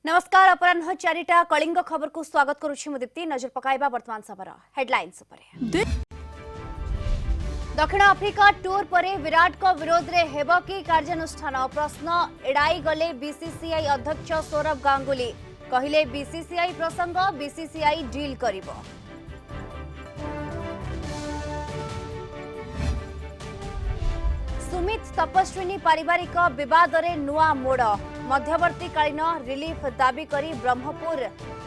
नमस्कार अपराह 4टा कलिंग खबर को स्वागत करुछि मु दीप्ति। नजर पकाइबा वर्तमान सभर हेडलाइंस उपरे। दक्षिण अफ्रिका टूर परे विराट को विरोध रे हेबो की कार्यानुष्ठान प्रश्न एड़ाई गले बीसीसीआई अध्यक्ष सौरभ गांगुली कहिले बीसीसीआई प्रसंग बीसीसीआई डील करिवो। सुमित तपस्विनी पारिवारिक विवाद रे नुआ मोड़ मध्यवर्तीकालीन रिलीफ दाबी करी ब्रह्मपुर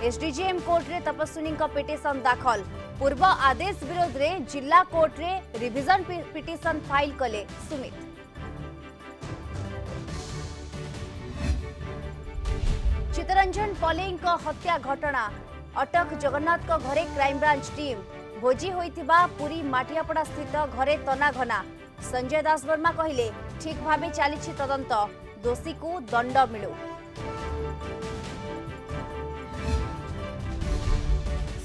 एसडीजेएम कोर्ट रे तपस्विनी पिटिशन दाखल। पूर्व आदेश विरोध रे जिला कोर्ट रे रिविजन पिटिशन फाइल कले सुमित। चित्तरंजन पलेई हत्या घटना अटक जगन्नाथ को घरे क्राइमब्रांच टीम भोजी होइतिबा पुरी माटियापड़ा स्थित घरे तनाघना। संजय दास वर्मा कहले ठीक भावे चली तदंत दोषी को दंड मिलू।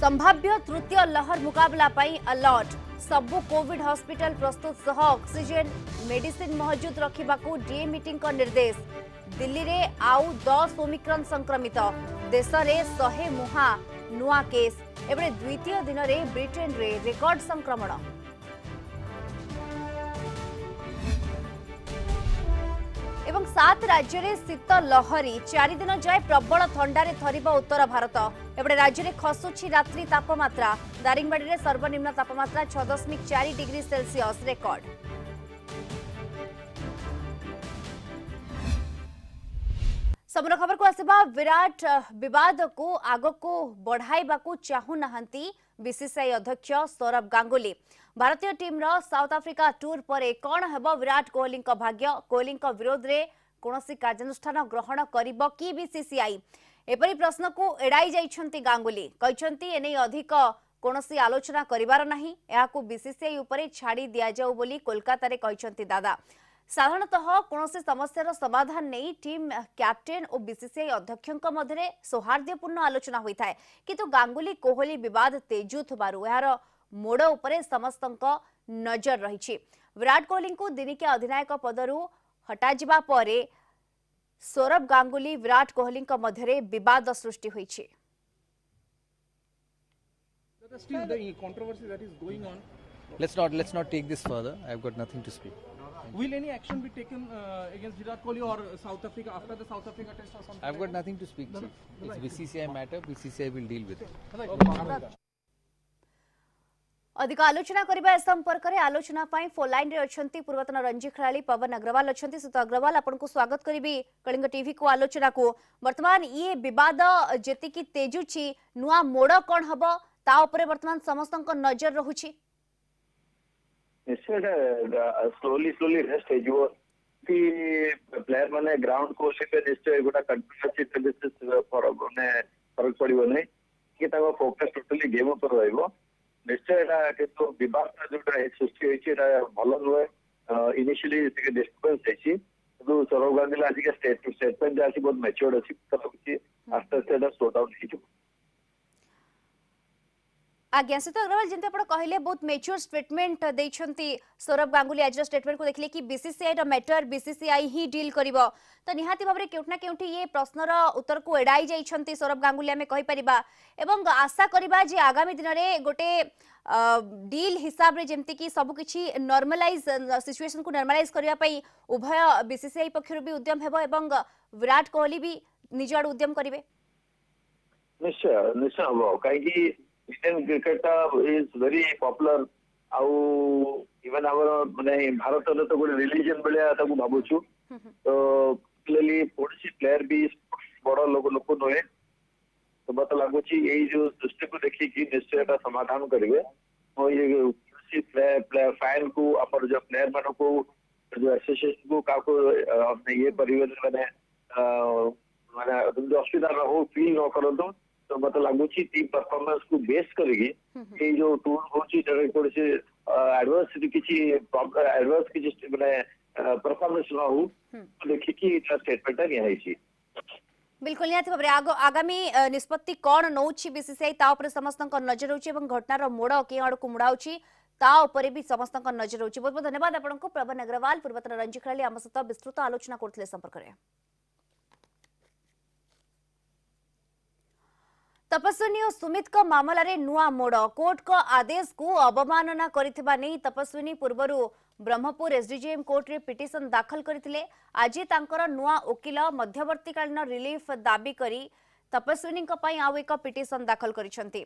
संभाव्य तृतीय लहर मुकाबला पाई अलर्ट सबु कोविड हॉस्पिटल प्रस्तुत सह ऑक्सीजन मेडिसिन महजूद रखिबाकू डीएम मीटिंग का निर्देश। दिल्ली रे आउ 10 ओमिक्रॉन संक्रमित देश रे 100 मुहा नुआ केस एबे द्वितीय दिन रे ब्रिटेन रे रिकॉर्ड संक्रमण। एवं 7 राज्य रे शीत लहरी 4 दिन जाए प्रबल थंडारे थरिबा उत्तर भारत। एबे राज्य रे खसुछि रात्रि तापमात्रा दारिंगबाड़ी रे सर्वनिम्न तापमात्रा 6.4 डिग्री सेल्सियस रेकॉर्ड। समग्र खबर को आसबा विराट विवाद को आग को बढ़ाइबा को चाहू नहंती बीसीसीआई अध्यक्ष सौरभ गांगुली। भारतीय टीम रो साउथ अफ्रीका टूर परे कौन हेबो विराट कोहली का भाग्य कोहली का विरोध रे कोनोसी कार्यानुष्ठान ग्रहण करिबो कि बीसीसीआई एपरि प्रश्न को एड़ाई जाइछंती गांगुली कहछंती एने अधिक कोनोसी आलोचना करिवार नाही एहाकू बीसीसीआई उपरे छाड़ी दिया जाऊ बोली कोलकाता रे कहछंती दादा। साधारणतः कोनोसी समस्यार समाधान नहीं टीम कैप्टेन और बीसीसीआई अध्यक्षक मध्य सौहार्द्यपूर्ण आलोचना होता है किंतु गांगुली कोहली विवाद तेजुथबारु एहार मोड़ उपरे समस्तक नजर रही। विराट कोहली को दिनिकिया अधिनायक पदरु हटा जिबा परे सौरभ गांगुली विराट कोहली मध्य विवाद सृष्टि होइछि। Still the controversy that is going on. Let's not take this further. I've got nothing to speak. Will any action be taken against Virat Kohli or South Africa after the South Africa test or something? I've got nothing to speak. Chief. It's BCCI matter. BCCI will deal with it. अधिक आलोचना करबा ए संपर्क रे आलोचना पाई phone line रे अछंती पूर्वतन रणजी खेलाड़ी पवन अग्रवाल अछंती। सुत अग्रवाल आपन को स्वागत करबी कलिंग टीवी को आलोचना को। वर्तमान ये विवाद जेति की तेजुची नुआ मोड़ कोन हबो ता ऊपर वर्तमान समस्तक नजर रहुची। निश्चय स्लोली रेस्ट हो कि प्लेयर माने ग्राउंड को से निश्चय गोटा कंटिन्यूअसली बेसिस फॉर माने फरक पड़िबो नै कि ताको फोकस टोटली गेम पर रहइबो। निश्चय किंतु विवाद जोटा सृष्टि होइछि भल नुहे इनिशियली डिस्टर्बेंस होइछि किंतु सौरभ गांगुली आज के स्टेटमेंट आसी बहुत मैच्योर्ड अछि आस्ते आस्ते स्लो डाउन हिजो। आज्ञा सीता अग्रवाल जिनते आपण कहले बहुत मेच्योर स्टेटमेंट देइछंती सौरभ गांगुली आज स्टेटमेंट को देखले कि बीसीसीआई रो मैटर बीसीसीआई ही डील करिवो तो निहाती भाबरे केउटना केउटी ये प्रश्नर उत्तर को एडाई जाइछंती सौरभ गांगुली हमें कहि परिबा एवं आशा करिबा जे आगामी दिन रे गोटे डील हिसाब रे जेमति कि सब किछि नॉर्मलाइज सिचुएशन को नॉर्मलाइज करिया पई उभय बीसीसीआई पक्षरु भी उद्यम हेबो एवं विराट कोहली भी निज आड़ उद्यम करिवे। निश्चय निश्चय हो काई Indian cricket is very popular आउ इवन आवर माने भारत रे तो गोटे रिलीजन बेलिया ताकू भाबुछु तो क्लियरली पोलिसी प्लेयर भी बड़ लोग नहे तो मत लागुची यही जो दृष्टि को देखी कि निश्चय का समाधान करेंगे और ये पोलिसी प्लेयर फैन को अपर जो प्लेयर मानो को जो एसोसिएशन को का को अपने ये परिवर्तन माने माने असुविधा न हो फील न करतो तो मत लागुची टीम परफॉर्मेंस को बेस करेगी ये जो टूर होची जरे कोड से एडवर्स किछि एडवर्स किछि माने परफॉर्मेंस न हो देखि कि इटा स्टेटमेंट है आइछि। बिल्कुल निहाती भाबरे आगामी निष्पत्ति कोन नौछि बीसीसीआई ता ऊपर समस्तक नजर होछि एवं घटनार मोड़ के आड़ को मुड़ाउछि ता ऊपर भी समस्तक नजर होछि। बहुत बहुत धन्यवाद आपनको प्रवन अग्रवाल पूर्वतन रणजी खेलाड़ी आम सहित विस्तृत आलोचना करथिले संपर्क रे। तपस्विनी और सुमित को मामला रे नुआ मोड़ कोर्ट को आदेश को अवमानना करिथिबा नहीं तपस्विनी पूर्वरु ब्रह्मपुर एसडीजेएम कोर्ट रे पिटिशन दाखल करथिले। आज तांकर नुआ वकील मध्यवर्तीकालीन रिलीफ दाबी करी तपस्विनी पई आउ एक पिटिशन दाखल करिसंती।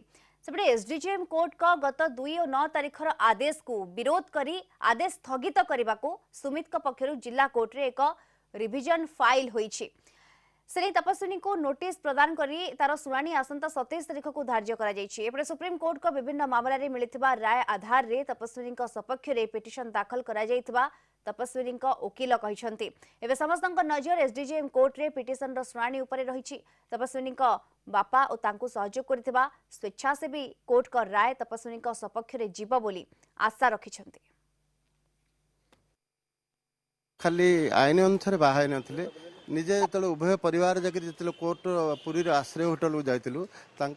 सेपटे एसडीजेएम कोर्ट को गत 2 और 9 तारिखर आदेश को विरोध करी आदेश स्थगित करने को सुमित पक्षरु जिला कोर्ट रे एक रिविजन फाइल होईछि। से तपस्विनी को नोटिस प्रदान करी तार शुणाणी आसंता 27 तारिख को धार्य करा जायछि। एपटे सुप्रीम कोर्ट को विभिन्न मामला रे मिलिथिबा राय आधार रे तपस्विनी सपक्ष रे पिटिशन दाखल करा जायथिबा तपस्विनी वकील कहिसंती। एबे समस्तक नजर एसडीजेएम कोर्ट रे पिटिशन रो शुणाणी उपरे रहिछि। तपस्विनी बापा और तांकु सहयोग करथिबा स्वेच्छासेवी कोर्ट को राय तपस्विनी सपक्ष रे जीव बोली आशा रखिसंती। खाली आईन अनुसार बाहा नथिले निजे जो उभय परिवार जाकर जो कोर्ट पुरी आश्रय होटेल को जाइलु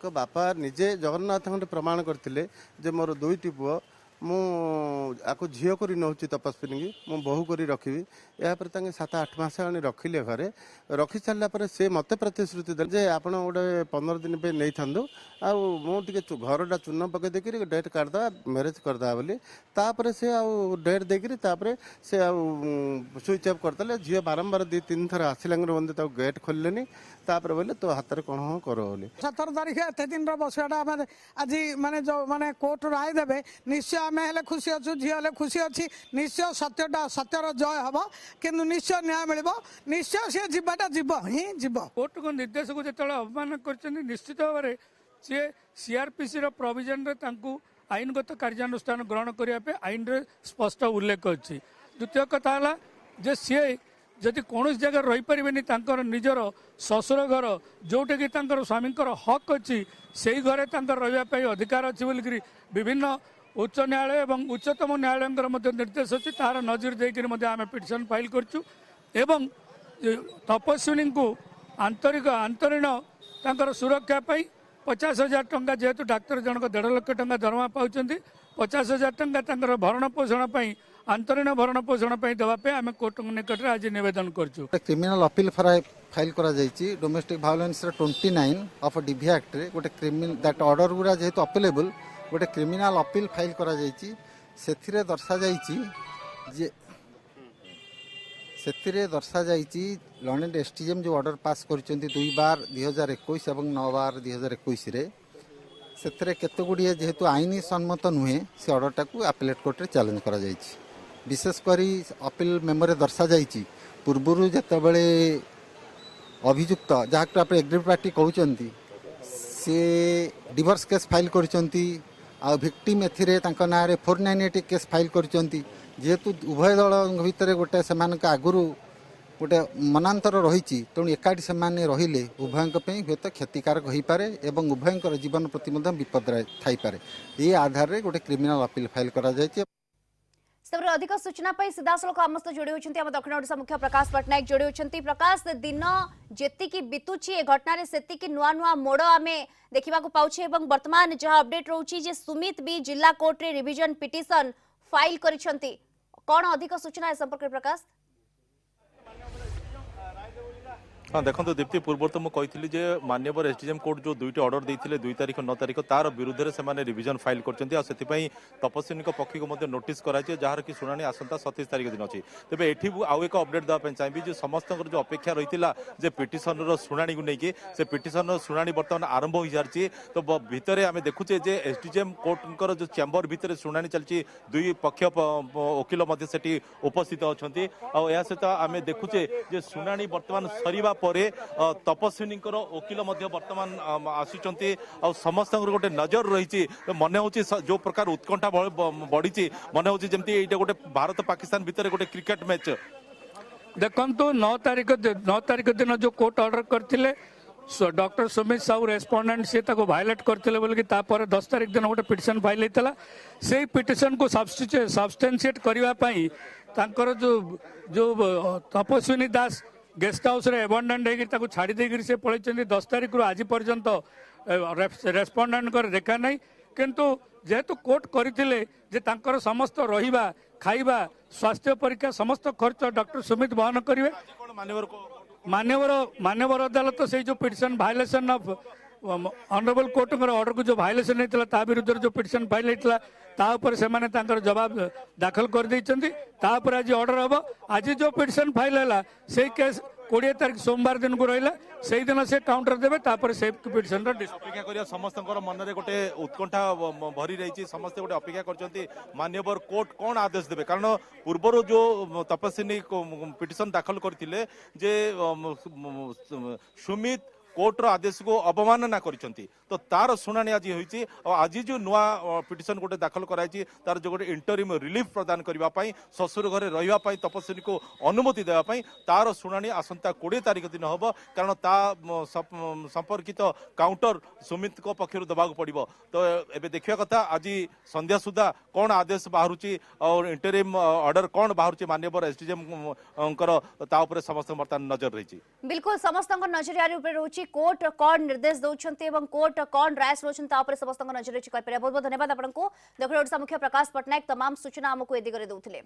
बापा निजे जगन्नाथ प्रमाण करते जे मोर दुईटी पुओ मुझे झील कर नौची तपस्विनी की मु बहु कर रखी यापर 7-8 मास आनी रखिले घरे रखी सारापर से मत प्रतिश्रुति दे जे आप गोटे 15 दिन पे नहीं था मुझे घरटा चून पकई देकर डेट काटद मैरेज करदा बोली तापर से डेट देकर से स्विच ऑफ करदे झील बारंबार 2-3 थर आसला बंदे गेट खोलनी तापर बोले तो हाथ में कौन कर बोली 17 तारिख एत दिन बसाटा आज माने जो माने कोर्ट राय देवे निश्चय आम हेले खुशी अच्छु झी हेले खुशी अच्छी निश्चय सत्यटा सत्यर जय हम किंतु निश्चय न्याय मिल निश्चय सी जीवाटा जीव ही जीव कोर्ट को निर्देश को जो अवमान कर निश्चित भाव में सी सीआरपीसी प्रोविजन आईनगत कार्यानुष्ठान ग्रहण करने आईन रे स्पष्ट उल्लेख अच्छी। द्वितीय कथा है जे सी जदि कौन जगह रही पारे निजर ससुर घर जोटे कि स्वामी हक अच्छी से घरे रही अधिकार अच्छी बोलिक विभिन्न उच्च न्यायालय एवं उच्चतम न्यायालय निर्देश अच्छी तार नजर देकर आम पिटिशन फाइल करूँ एवं तपस्विनी को आंतरिक सुरक्षा 50,000 टंका जेहेतु डाक्तर जनक 1.5 लाख टंका दरमा पाँच 50,000 टंका भरण पोषण आंतरिक भरण पोषण देवाई आम कोर्ट निकट में आज नवेदन करूँ। क्रिमिनाल अपील फाइल करा जायछि डोमेस्टिक भायोलेंस 29 ऑफ डीवी एक्ट रे गोटे क्रिमिनल दैट ऑर्डर गुरा जेहेतु अपेलेबल गोटे क्रिमिनाल अपील फाइल करा जायछि सेथिरे दर्शा जायछि लॉर्ड एसटीएम जो ऑर्डर पास करछन्ती 2 बार 2021 और 9 बार 2021 रे सेथिरे केते गुडिए जेहेतु आईनी सम्मत नुहे से ऑर्डरटा को अपीलेट कोर्ट रे चैलेंज करा जायछि। विशेष करी अपील मेमोरे दर्शा जायछि पूर्वरु जेतेबेले अभियुक्त जहाँ आप एग्रीड पार्टी कहते सी डिवोर्स केस फाइल करछन्ती आ विक्टिम एथिरे तांका नाँ रे 498 केस फाइल करछन्ती जेहेतु उभय दल भितर गोटे से आगुरी गोटे मनांतर रही तेणु एकाठी से रहिले उभयों हूँ तो क्षतिकारक हो पारे और उभयंकर जीवन प्रति विपद थाईपे ये आधार रे गोटे क्रिमिनाल अपील फाइल करा जायछि। अधिक सूचना सीधासलख आम सहित जोड़ी होती दक्षिण ओडिशा मुख्य प्रकाश पट्टनायक जोड़ी होती। प्रकाश दिन जेतिकी बितुची ए घटना से नुआ नुआ मोड़ आम देखा पाऊे वर्तमान जहाँ अपडेट रोचे जे सुमित भी जिला कोर्ट रे रिविजन पिटिशन फाइल करिसंती कौन अधिक सूचना ए संपर्क प्रकाश? हाँ देखो दीप्ति पूर्व तो मुझे मान्यवर एसडीजेएम कोर्ट जो 2टी ऑर्डर देते 2 तारिख 9 तारिख तार विरुद्ध से रिविजन फाइल कर तपस्विनी पक्ष को नोटिस कराई जार कि शुणाणी आसंता 27 तारिख दिन अच्छी तेज ये आउ एक अपडेट देवाई चाहिए जो समस्त जो अपेक्षा रही है पिटिशन शुणाणी को लेकिन से पिटिशन शुणाणी बर्तमान आरंभ हो सारी तो भितर आम देखुचे एसडीजेएम कोर्ट जो चैम्बर भितर शुणाणी चलती 2 पक्ष वकिल से उपस्थित अच्छा या सहित आम देखुचे शुणाणी बर्तमान सरीवा परे तपस्विनी वकिल वर्तमान आसी समस्त गोटे नजर रही मन हो जो प्रकार उत्कंठा बढ़ी मन हो जमी गोटे भारत पाकिस्तान भितर गोटे क्रिकेट मैच देखु 9 तारिख दिन जो कोर्ट ऑर्डर करते डॉक्टर सुमित साहू रेस्पोंडेंट सी भायोलेट करते बोलिकी 10 तारिख दिन गोटे पिटिशन फाइल होता से पिटिशन को सब्सटेंशिएट करने जो तपस्विनी दास गेस्ट हाउस रे एबंडेंट होकर छाड़ी देकर से पलैंती 10 तारिख आज पर्यंत रेस्पोंडेंट देखा नहीं किंतु जेहेतु कोर्ट करते समस्त रहिबा खाइबा स्वास्थ्य परीक्षा समस्त खर्च डॉक्टर सुमित वहन करेंगे। मान्यवर अदालत से जो petition violation of honourable court order को जो वायलेशन होता ता विरुद्ध जो पिटिशन फाइल होता तापर से जवाब दाखल कर देइछन्ति तापर आज ऑर्डर हम आज जो पिटिशन फाइल है से केस 20 तारीख सोमवार दिन को रहा से दिन से काउंटर देवे तापर से पिटिशन अपेक्षा करिया समस्त मन में गोटे उत्कंठा भरी रही समस्ते गोटे अपेक्षा करछन्ति मान्यवर कोर्ट कौन आदेश देवे कारण पूर्वर जो तपस्विनी पिटिशन दाखल करथिले जे सुमित कोर्टर आदेश को अवमानना करिसेंती तो तार शुणाणी आज होईची और आज जो नुआ पिटिशन गोटे दाखल कराई तार जो गोटे इंटरिम रिलीफ प्रदान करबा पई ससुर घरे रहिबा पई तपस्विनी को अनुमति देबा पई तार शुणाणी आसंता 20 तारीख दिन होब कारण ता संपर्कित काउंटर सुमित को पक्षरु दबाक पड़िबो तो एबे देखिया कथा आज संध्या सुधा कौन आदेश बाहरुची और इंटरिम ऑर्डर कौन बाहरुची मान्यवर एसडीएम कर ता ऊपर समस्त वर्तमान नजर रही बिल्कुल समस्त नजर यार ऊपर रोची कोर्ट कौन निर्देश दौरान एवं कोर्ट कौन राय सुनाते समस्त नजर रही बहुत बहुत धन्यवाद आपको दक्षिण ओडिशा मुख्य प्रकाश पट्टनायक तमाम सूचना आमको ए दिगरे दौथिले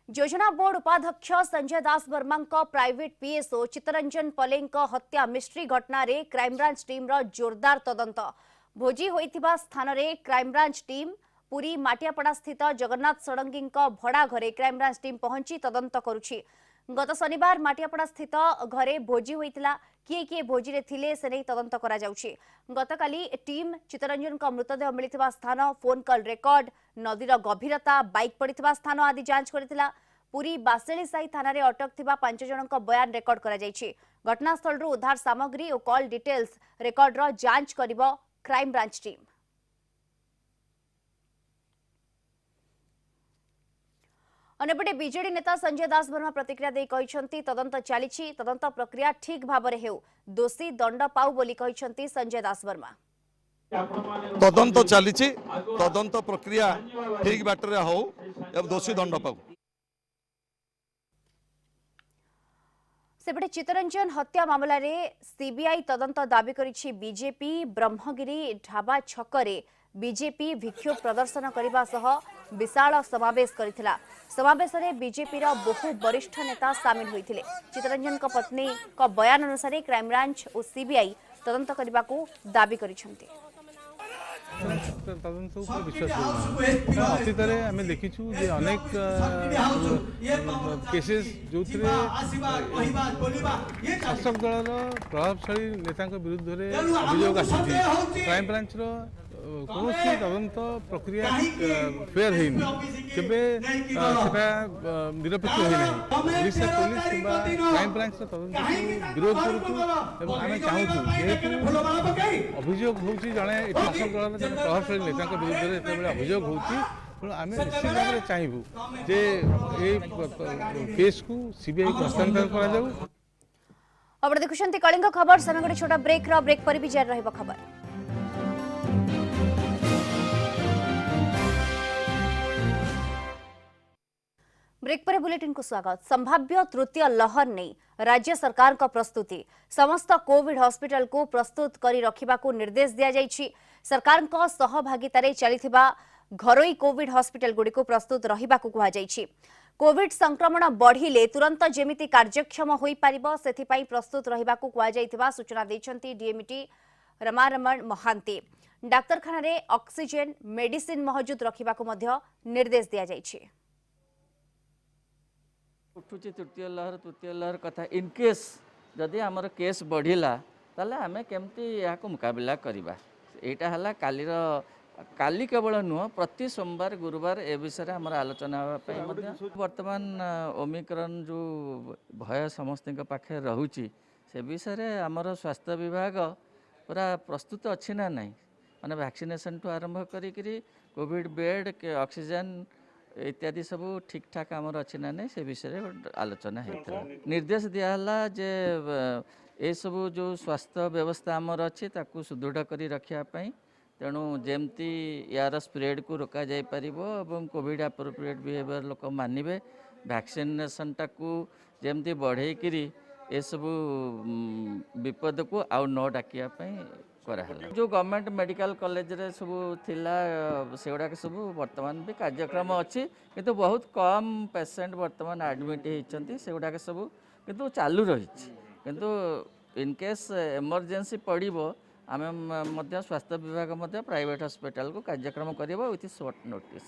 योजना बोर्ड उपाध्यक्ष संजय दास वर्मा प्राइवेट पीएसओ चित्तरंजन पले हत्या मिस्ट्री घटना रे क्राइमब्रांच टीम रो जोरदार तदंत भोजी होइथिबा स्थान रे क्राइमब्रांच टीम पुरी माटियापड़ा स्थित जगन्नाथ षडंगी भड़ा घरे क्राइमब्रांच टीम पहुंची तदंत करुछि गत शनिवार माटियापड़ा स्थित घरे भोजी होइतिला किए किए भोजी रे थिले से नहीं तदंत करा जाउछि गतकाली टीम चित्तरंजन का मृतदेह मिलिथिबा स्थान फोन कॉल रेकर्ड नदीर गभीरता बाइक पड़िथिबा स्थान आदि जांच करथिला पुरी बासेली साई थाना रे अटक थिबा 5 जनक बयान रेकर्ड करा जाइछि घटनास्थल रो उद्धार सामग्री और कॉल डिटेल्स रेकर्ड रो जांच करिवो क्राइम ब्रांच टीम अनेपटे बीजेडी नेता संजय दास वर्मा प्रतिक्रिया दे कहिसंती तदंत चलीछि तदंत प्रक्रिया ठीक भाबरे हेउ दोषी दंड पाउ बोली कहिसंती संजय दास वर्मा तदंत चलीछि तदंत प्रक्रिया ठीक बाटरे हो एवं दोषी दंड पाउ सेपटे चित्तरंजन हत्या मामला रे सीबीआई तदंत दाबी करिछि बीजेपी ब्रह्मगिरी ढाबा छकरे बीजेपी विक्षोभ प्रदर्शन करने सह विशाल समावेश करथिला समावेश रे बीजेपी रा बहु वरिष्ठ नेता शामिल होइथिले चित्तरंजन को पत्नी को बयान अनुसार क्राइमब्रांच और सीबीआई तदंत करने को दाबी करिसंती तदंत ऊपर विश्वास अतीत आम देखीचु जे अनेक केसेस जो शासक दल प्रभावशाली नेता विरुद्ध अभियोग आसी क्राइम ब्रांच कौन तदंत प्रक्रिया फेयर होबे निरपेक्ष होना ओडिशा पुलिस कि क्राइम ब्रांच तदंत विरोध करुँ आम चाहूँ जेहेतु अभियोग हो जड़े शासक दल जन प्रभावशाली नेता विरुद्ध जो अभियोग हो आम निश्चित भाव में चाहबू जे केस को सीबीआई को हस्तांतर करा जाऊ। अब देखुंत कलिंग खबर समय गोटे छोटा ब्रेक पर भी जारी रहिबो खबर। ब्रेक पर बुलेटिन को स्वागत। संभाव्य तृतीय लहर नहीं राज्य सरकार का प्रस्तुति समस्त कोविड हॉस्पिटल को प्रस्तुत करी रखिबा को निर्देश दिया जाइछि। सरकार को सहभागितारे चलिथिबा घरोई कोविड हॉस्पिटल गुडी को प्रस्तुत रहिबा को कहा जाइछि। कोविड संक्रमण बढ़िले तुरंत जेमिति कार्यक्षम होई पारिबो सेथि पई प्रस्तुत रहिबा को कहा जाइथिबा सूचना दैछंती डीएमटी रमारमण महांती। डाक्तरखाना रे ऑक्सीजन मेडिसिन मौजूद रखिबा को मध्य निर्देश दिया जाइछि। उठुची तृतीय लहर कथा इनकेस जदि आमर केस बढ़िला ताले आमे केमती याको मुकाबला करिबा एटा हला काली केवल नुह प्रति सोमवार गुरुवार ए विषय आमर आलोचना वर्तमान ओमिक्रॉन जो भय समस्त पाखे रहुची से विषय आमर स्वास्थ्य विभाग पूरा प्रस्तुत अच्छी ना नहीं माने वैक्सीनेशन टू आरंभ करी कोविड बेड के ऑक्सीजन इत्यादि सब ठीक ठाक आमर अच्छी ना नहीं से विषय आलोचना होता निर्देश दिहला जे ये सब जो स्वास्थ्य व्यवस्था आमर अच्छी ताकू सुदृढ़ करी रखिया पई तेणु जेमती यार स्प्रेड को रोका जाई परिबो एवं कोविड एप्रोप्रिएट बिहेवियर लोक मानिबे वैक्सीनेशन टाकू जेमती बढ़े करी ये सब विपद को आउ न डाकिया पई कराला जो गवर्नमेंट मेडिकल कॉलेज रे सब थिला सेगुड़ा के सब वर्तमान भी कार्यक्रम अच्छी किंतु बहुत कम पेशेंट वर्तमान एडमिट होती सेगुड़ा के सब किंतु चालू रही किंतु इनकेस इमरजेंसी पड़ो आमे मध्य स्वास्थ्य विभाग मध्य प्राइवेट हॉस्पिटल को कार्यक्रम करिबा विथ शॉर्ट नोटिस।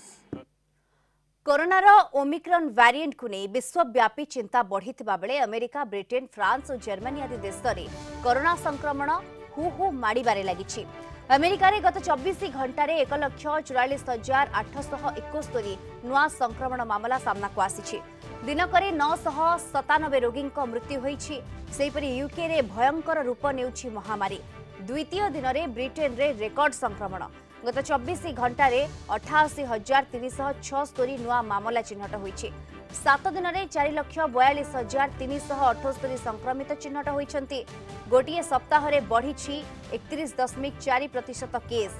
कोरोनार ओमिक्रॉन वेरिएंट को नहीं विश्वव्यापी चिंता बढ़िथिबा बेले अमेरिका, ब्रिटेन, फ्रांस और जर्मनी आदि देश में कोरोना संक्रमण हु हु माड़े लगी। अमेरिका रे गत 24 घंटे 1,44,871 नुआ संक्रमण मामला सामना को आसी। दिनक 997 रोगी मृत्यु होईछि। सेहीपरि यूके रे भयंकर रूप नेउछि महामारी। द्वितीय दिन में ब्रिटेन रे रेकर्ड संक्रमण। गत 24 घंटे 88,376 नुआ मामला चिन्हट होईछि। 7 दिन में 4,42,378 संक्रमित चिन्हट होईछंती। गोटिए सप्ताह रे बढ़ी 31.4% केस।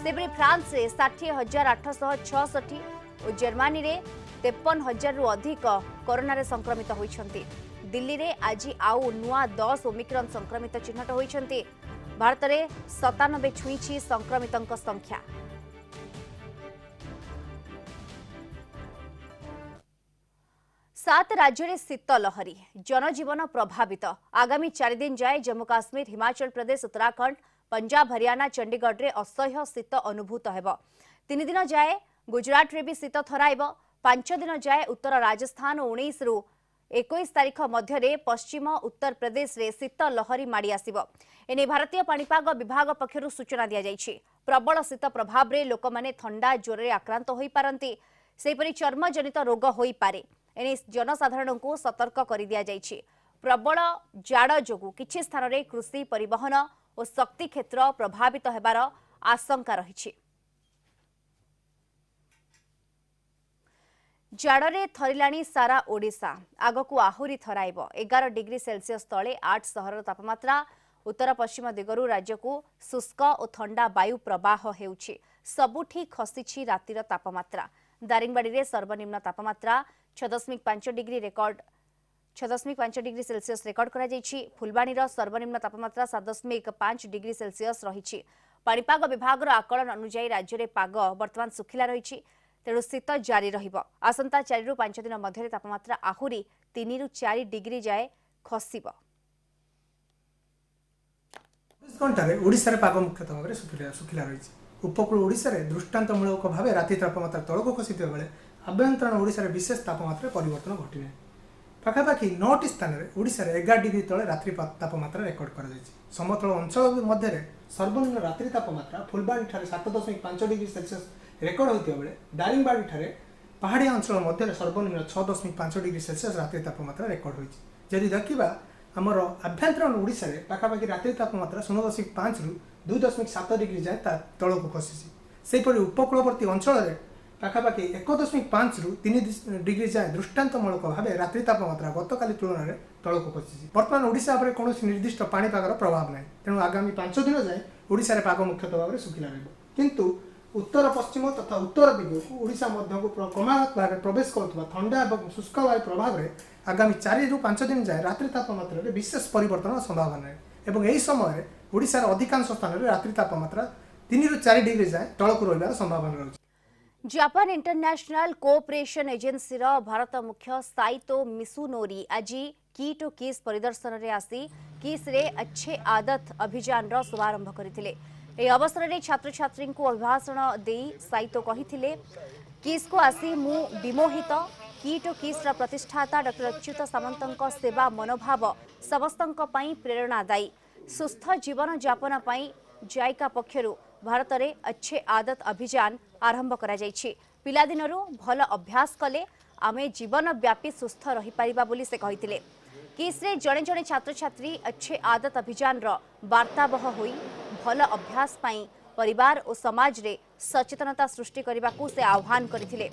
सेपरि फ्रांस रे 60,866 और जर्मनी रे 53,000 रु अधिक कोरोना रे संक्रमित होईछंती। दिल्ली रे आज आउ नुआ 10 ओमिक्रॉन संक्रमित चिन्हट होईछंती। भारत में 97 छुईछि संक्रमितों संख्या। सात राज्य में शीत लहरी, जनजीवन प्रभावित। आगामी 4 दिन जाए जम्मू काश्मीर, हिमाचल प्रदेश, उत्तराखंड, पंजाब, हरियाणा, चंडीगढ़ रे असह्य शीत अनुभूत हेब। 3 दिन जाए गुजरात रे भी शीत थराइब। 5 दिन जाए उत्तर राजस्थान और 19 रु 21 तारीख मध्य पश्चिम उत्तर प्रदेश रे शीत लहरी माड़ी आसिब। एने भारतीय पाणीपाग विभाग पक्षरु सूचना दिया जायछि। प्रबल शीत प्रभाव रे लोक माने ठंडा ज्वर रे आक्रांत होई पारंती। सेपरि चर्म जनित रोग होई पारे। एने जनसाधारण को सतर्क कर दिया जायछि। प्रबल जाड़ जोगु किछि स्थान रे कृषि, परिवहन और शक्ति क्षेत्र प्रभावित हेबार आशंका रहिछि। जाड़े थरिलाणी सारा ओडिशा, आगकू आहुरी थराइब। 11 डिग्री सेल्सियस तले 8 सहर तापमात्रा। उत्तर पश्चिम दिगरू राज्य को शुष्क और ठंडा वायु प्रवाह हेउछि। सबुठी खसिछि रातिर तापमात्रा। दारिंगबाड़ी रे सर्वनिम्न तापमात्रा 6.5 degree record 6.5 degree Celsius record करा जायछि। फुलबाणी रो सर्वनिम्न तापमात्रा 7.5 डिग्री सेल्सियस रहिछि। पाणीपाग विभाग रो आकलन अनुसार राज्य रे पाग वर्तमान सुखिला रहिछि। तेणु शीत जारी रहिब। आसंता 4 रु 5 दिन मध्य तापमात्रा आहुरी 3 रु 4 डिग्री जाए खसिब। 24 घंटे ओडिशा रे पाग मुख्यतः भाव सुखिला रही। उपकूल ओडिशा रे दृष्टांतमूलक भाव राति तापमात्रा तलक खसिथिबा बेले आभ्यंतरण ओडिशा रे विशेष तापमात्रा परिवर्तन घटिने। पाखापाखि 9टी स्थान में ओडिशा रे 11 डिग्री तले रात्रि तापमात्रा रेकर्ड करा जायछि। समतल अंचल मध्य सर्वनिम्न रात्रि तापमात्रा फुलबाणी ठारे 7.5 डिग्री सेल्सियस रेकर्ड होता बेले दारिंगबाड़ी ठारे पहाड़िया अंचल मध्य सर्वनिम्न 6.5 डिग्री सेल्सियस रात्रि तापमात्रा रेकर्ड होती। जदि देखा आमर आभ्यंतरण ओडिशा रे पाखापाखि रात्रि तापमात्रा 0.5 रु 2.7 डिग्री जाए तलक खसी। सेपरि उपकूलवर्ती अंचल में पाखापाखि 1.5 रु 3 डिग्री जाए दृष्टांतमूलक भाव रात्रि तापमात्रा गतकाली तुलन में तलक खसी। बर्तमान ओडिशा पर कौन निर्दिष्ट पाणीपागर प्रभाव ना। तेणु आगामी 5 दिन जाए ओडिशा रे पाग मुख्यतः भाव सुखिला रहिब। किंतु उत्तर पश्चिम तथा उत्तर दिग को ओडिशा मध्य को क्रमागत भाव प्रवेश करुवा ठंडा और शुष्क वायु प्रभाव में आगामी 4 रु 5 दिन जाए रात्रि तापमात्रा रे विशेष परिवर्तन संभावना है। एवं यही समय ओडिशार अधिकांश स्थान में रात्रि तापमात्रा 3 रु 4 डिग्री जाए तलक रहिबार संभावना रही। जापान इंटरनेशनल कोऑपरेशन एजेंसी रो भारत मुख्य साइतो मिसुनोरी आज कीटो किस परिदर्शन रे आसी किस रे अच्छे आदत अभियान रो शुभारंभ करथिले। ए अवसर रे छात्र छात्री को अभिभाषण देई साइतो कहिथिले किस को आसी मु विमोहित। कीटो किस रा प्रतिष्ठाता डॉक्टर अच्युत सामंतଙ୍କ सेवा मनोभाव समस्तଙ୍କ ପାଇଁ प्रेरणादायी। सुस्थ जीवन यापन ପାଇଁ जायका पक्षरु भारत रे अच्छे आदत अभियान आरंभ करा जायछि। पिलादिनरु भल अभ्यास कले आमे जीवन व्यापी सुस्थ रही परिबा बोली से कहिथिले। किस रे जणे जणे छात्र छात्री अच्छे आदत अभियान रो वार्तावह होई भल अभ्यास पाई परिवार और समाज रे सचेतनता सृष्टि करने को से आह्वान करथिले।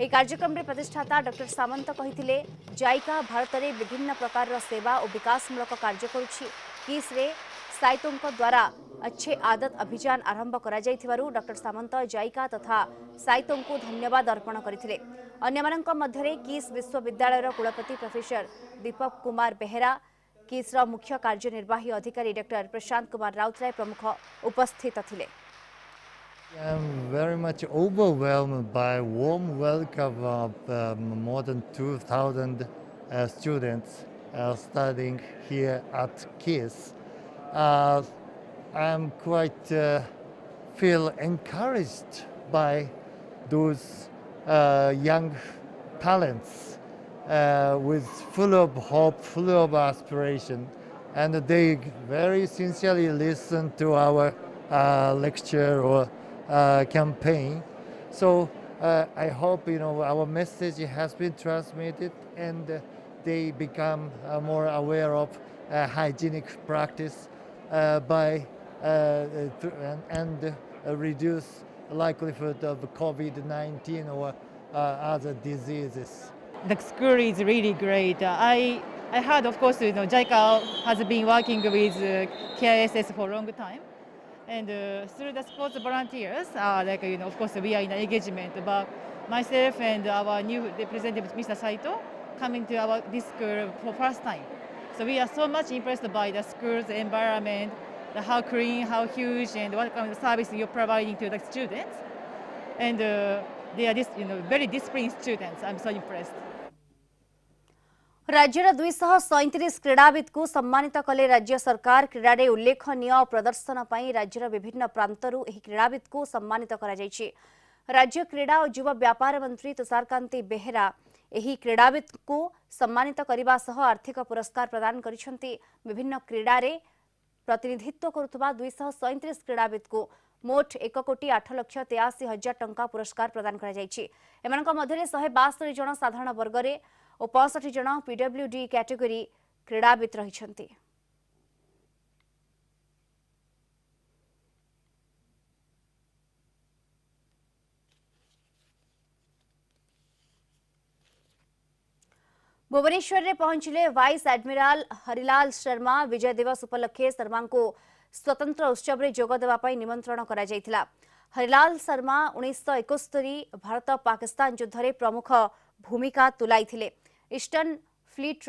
ए कार्यक्रम रे प्रतिष्ठाता डॉक्टर सामंत कहिथिले जायका भारत रे विभिन्न प्रकार रो सेवा और विकासमूलक कार्य करुछि। किस रे साइतों द्वारा अच्छे आदत अभियान आरंभ करा जायथिबारु डॉक्टर सामंत जायका तथा साइतों को धन्यवाद अर्पण करथिले। अन्यमानंक मध्यरे किस विश्वविद्यालय कुलपति प्रोफेसर दीपक कुमार बेहेरा, किस मुख्य कार्यनिर्वाही अधिकारी डॉक्टर प्रशांत कुमार राउतराय प्रमुख उपस्थित थिले। I am very much overwhelmed by warm welcome of more than 2,000 students studying here at KISS. I'm quite feel encouraged by those young talents with full of hope, full of aspiration, and they very sincerely listen to our lecture or campaign. So I hope our message has been transmitted and they become more aware of hygienic practice and reduce likelihood of COVID-19 or other diseases. The school is really great. I heard, of course, JICA has been working with KISS for a long time. And through the sports volunteers, of course, we are in engagement. But myself and our new representative, Mr. Saito, coming to this school for first time. So we are so much impressed by the school's environment, how clean, how huge, and what kind of service you're providing to the students. And they are very disciplined students. I'm so impressed. राज्यर 237 क्रीड़ाविद को सम्मानित कले राज्य सरकार क्रीडा उल्लेखनीय प्रदर्शन पर राज्यर विभिन्न प्रांतरू एही क्रीड़ाविद को सम्मानित करा जायछि। राज्य क्रीडा और युवा व्यापार मंत्री तुषारकांति बेहेरा एही क्रीड़ाविद को सम्मानित करने सह आर्थिक पुरस्कार प्रदान करिसेंति। विभिन्न क्रीडा रे प्रतिनिधित्व करुवा 237 क्रीड़ाविद को मोट 1,08,83,000 टंका पुरस्कार प्रदान करा जायछि। एमानक मध्यरे 162 जन साधारण वर्ग रे और 65 जन पीडब्ल्यूडी कैटेगरी क्रीड़ाविद रहिछंती। भुवनेश्वर में पहुंचले वाइस एडमिराल हरिलाल शर्मा। विजय दिवस उपलक्षे शर्मा को स्वतंत्र उत्सव में जोग देवाई निमंत्रण करा जायतिला। हरिलाल शर्मा 1971 भारत पाकिस्तान युद्ध में प्रमुख भूमिका तुलाइथिले। ईस्टर्न फ्लीट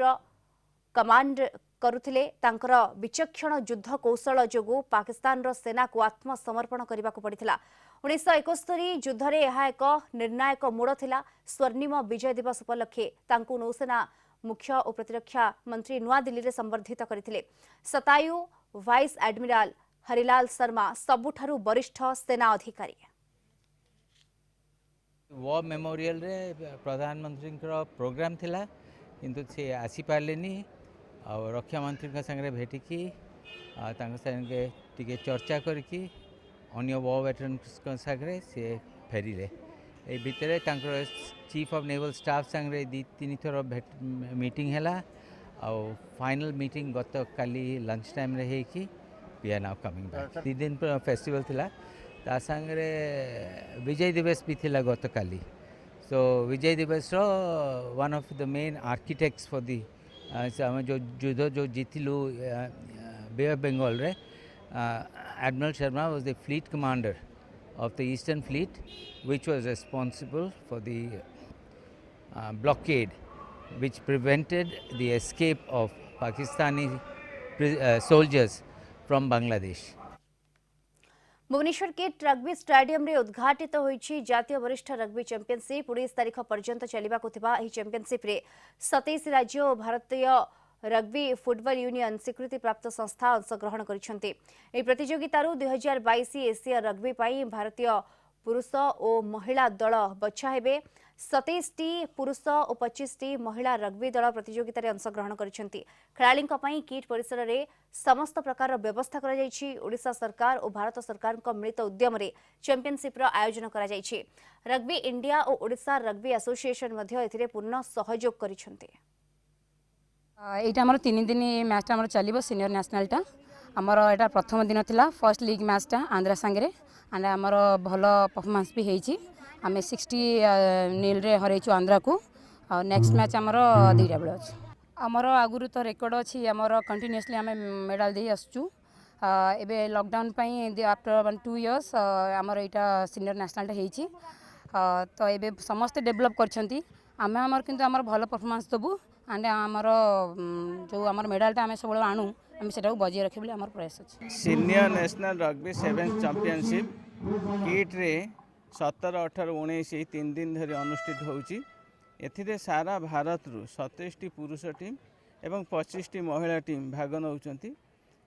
कमांड करुथिले। तांकर विचक्षण युद्ध कौशल जोगु पाकिस्तान सेना को आत्मसमर्पण करने को पड़ता। 1971 युद्ध में यह एक निर्णायक मोड़ थिला। स्वर्णिम विजय दिवस उपलक्षे तांकु नौसेना मुख्य और प्रतिरक्षा मंत्री नुआ दिल्ली रे संबर्धित करथिले। शतायु वाइस एडमिराल हरिलाल शर्मा सबुठारु वरिष्ठ सेना अधिकारी। वॉर मेमोरियल रे प्रधानमंत्री प्रोग्राम थिला किंतु से आसी पारलेनी और रक्षा मंत्री संगे भेटिकी संगे टिके चर्चा करके अन्य वॉर वेटरन्स सागरे से फेरिले। ए भितर चीफ ऑफ नेवल स्टाफ संगे 2-3 थर मीटिंग हैला और फाइनल मीटिंग गत काली लंच टाइम रे है कि we are now coming back. 3 दिन फेस्टिवल थिला ता संगे विजय दिवस भी थिला गत काली। सो विजय दिवस रो one of the main architects for the जो युद्ध जो जीतिलु बे ऑफ बंगाल रे admiral Sharma was the fleet commander of the Eastern Fleet, which was responsible for the blockade which prevented the escape of Pakistani soldiers from Bangladesh. Bhubaneswar के rugby stadium रे उद्घाटित होईछि जातीय वरिष्ठ रग्बी चैंपियनशिप। 19 तारीख पर्यंत चलिबाकु थिबा एही चैंपियनशिप रे 27 राज्य और भारतीय रग्बी फुटबॉल यूनियन स्वीकृति प्राप्त संस्था अंशग्रहण करिसेंति। एही प्रतियोगितारु 2022 एशिया रग्बी पाई भारतीय पुरुष और महिला दल बछा हेबे। 27 टी पुरुष और 25 टी महिला रग्बी दल प्रतियोगिता रे अंशग्रहण करिसेंति। खेलाड़ींक पई किट परिसर रे समस्त प्रकार व्यवस्था करा जायछि। ओडिशा सरकार और भारत सरकार को मिलित उद्यम रे चैंपियनशिप रो आयोजन करा जायछि। रग्बी इंडिया और ओडिशा रग्बी एसोसिएशन मध्ये एथिरे पूर्ण सहयोग करिसेंति। এইটা আমার 3 দিন ম্যাচটা আমার চলিব সিনিয়র ন্যাশনালটা। আমার এটা প্রথম দিন লা ফার্স্ট লিগ ম্যাচটা আন্ধ্রা সাংরে এন্ড আমার ভালো परफॉर्मेंस भी हेची। आम 60-0 रे हरैछु आंध्रा को। और नेक्स्ट मैच आमर 2टा बेले अछि। आमर आगुरु तो रेकर्ड अछि। आमर कंटिन्यूअसली आम मेडल दे आसछु। एबे लॉकडाउन पई आफ्टर 2 इयर्स आमर एटा सीनियर नेशनलटा हेची। तो एबे समस्त डेवलप करछंती। आमे आमर किंतु आमर भलो परफॉर्मेंस दबु एंड आमर जो आमर मेडलटा आमे सब आणु आमे सेटा बजाय रखे बोली आमर प्रयास अछि। Senior national rugby 7th championship kit रे 17, 18, 19 3 दिन धरी अनुष्ठित होउची। एथिरे सारा भारत रु 27 टी पुरुष टीम एवं 25 टी महिला टीम भाग नउचंती।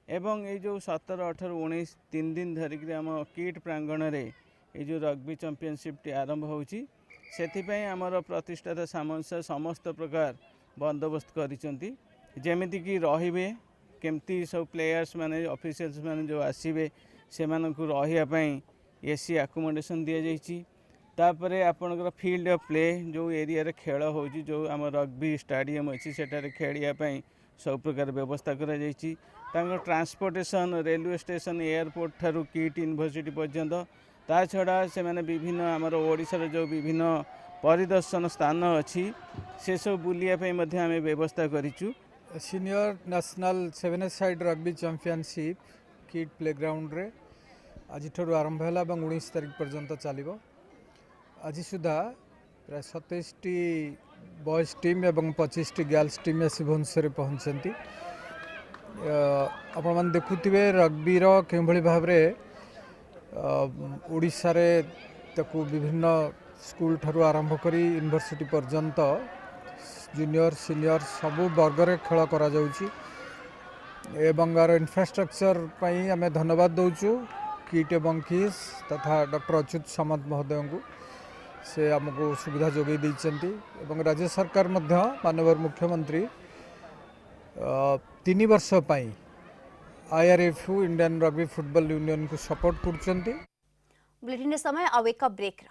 एवं ये जो 17, 18, 19 3 दिन धरिक आम किट प्रांगण में ये जो रग्बी चैंपियनशिप आरंभ होची सेथिपई आमर प्रतिष्ठाता सामंसा समस्त प्रकार बंदोबस्त करिसेंती जेमिति कि रहिबे केमती सब प्लेयर्स माने ऑफिशियल्स माने जो आसीबे से मानकु रहिया पई एसी अकोमोडेशन दिया जाइछि तापरे आपनकर फील्ड ऑफ प्ले जो एरिया रे खेल होची जो आम रग्बी स्टेडियम अछि सेटारे खेलिया पई सब प्रकार व्यवस्था करा जाइछि तांकर ट्रांसपोर्टेशन रेलवे स्टेशन एयरपोर्ट ठारू किट यूनिवर्सिटी पर्यंत ता छड़ा से माने विभिन्न आमर ओडिसा जो विभिन्न परिदर्शन स्थान अच्छी से सब बुलिया पे मध्य आमे व्यवस्था करिचु। Senior national 7 side rugby championship KIIT playground रे आज आरंभ है 19 तारिख पर्यंत चलो आज सुधा प्राय 27टी बॉयज टीम एवं 25टी गर्ल्स टीम आसी भुवनेश्वर पहुँचती आपण मैंने देखुवे रग्बीर के भाव में ओडिशा रे ताकू विभिन्न स्कूल ठारू आरंभ करी यूनिवर्सिटी पर्यंत जूनियर सीनियर सबू वर्ग रे खेल करा जाउची एवं आर इंफ्रास्ट्रक्चर पई आमे धन्यवाद दउचु किट एवं किस तथा डॉक्टर अच्युत सामंत महोदय को से आमको सुविधा जोगे देइचंती एवं राज्य सरकार मध्य माननीय मुख्यमंत्री 3 वर्ष पई IRFU Indian rugby football union को सपोर्ट करचंती। बुलेटिन समय अब एक ब्रेक।